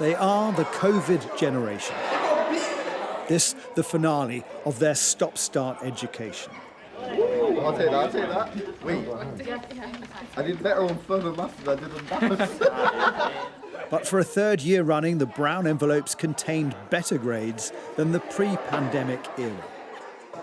They are the COVID generation. This, the finale of their stop-start education. I'll take that. Wait, I did better on fun and maths than I did on maths. But for a third year running, the brown envelopes contained better grades than the pre-pandemic era.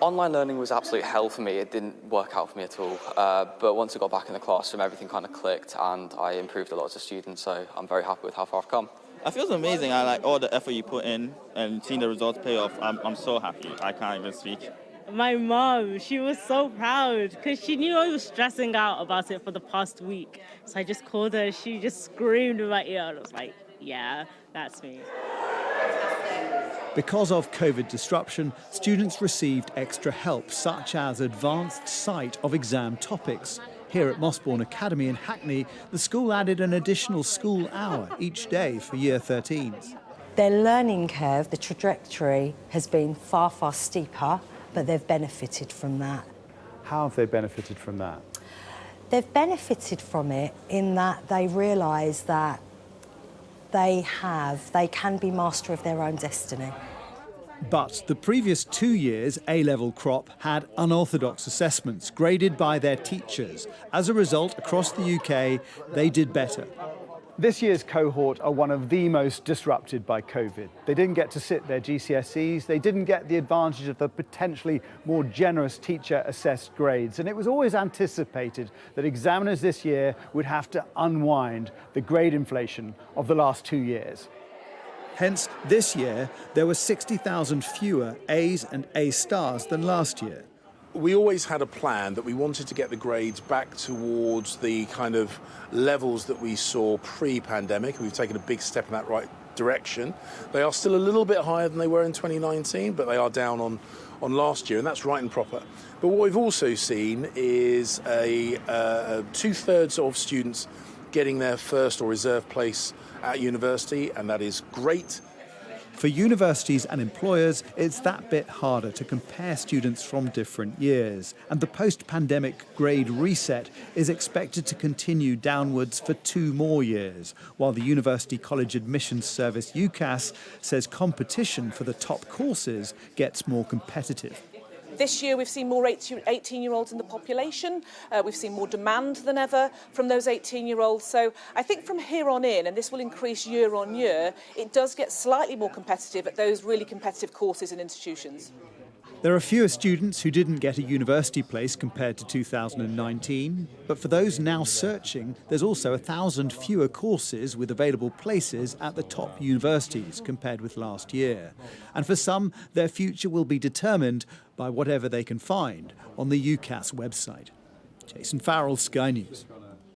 Online learning was absolute hell for me. It didn't work out for me at all. But once I got back in the classroom, everything kind of clicked and I improved a lot as a student, so I'm very happy with how far I've come. I feel amazing. I like all the effort you put in and seeing the results pay off. I'm so happy. I can't even speak. My mom, she was so proud because she knew I was stressing out about it for the past week. So I just called her, she just screamed in my ear and I was like, yeah, that's me. Because of COVID disruption, students received extra help, such as advanced sight of exam topics. Here at Mossbourne Academy in Hackney, the school added an additional school hour each day for Year 13s. Their learning curve, the trajectory, has been far, far steeper, but they've benefited from that. How have they benefited from that? They've benefited from it in that they realise that they can be master of their own destiny. But the previous 2 years' A-level crop had unorthodox assessments graded by their teachers. As a result, across the UK, they did better. This year's cohort are one of the most disrupted by COVID. They didn't get to sit their GCSEs, they didn't get the advantage of the potentially more generous teacher-assessed grades, and it was always anticipated that examiners this year would have to unwind the grade inflation of the last 2 years. Hence, this year, there were 60,000 fewer A's and A stars than last year. We always had a plan that we wanted to get the grades back towards the kind of levels that we saw pre-pandemic. We've taken a big step in that right direction. They are still a little bit higher than they were in 2019, but they are down on last year, and that's right and proper. But what we've also seen is two-thirds of students getting their first or reserve place at university, and that is great. For universities and employers, it's that bit harder to compare students from different years. And the post-pandemic grade reset is expected to continue downwards for 2 more years, while the University College Admissions Service, UCAS, says competition for the top courses gets more competitive. This year we've seen more 18-year-olds in the population. We've seen more demand than ever from those 18-year-olds. So I think from here on in, and this will increase year on year, it does get slightly more competitive at those really competitive courses and institutions. There are fewer students who didn't get a university place compared to 2019, but for those now searching, there's also 1,000 fewer courses with available places at the top universities compared with last year. And for some, their future will be determined by whatever they can find on the UCAS website. Jason Farrell, Sky News.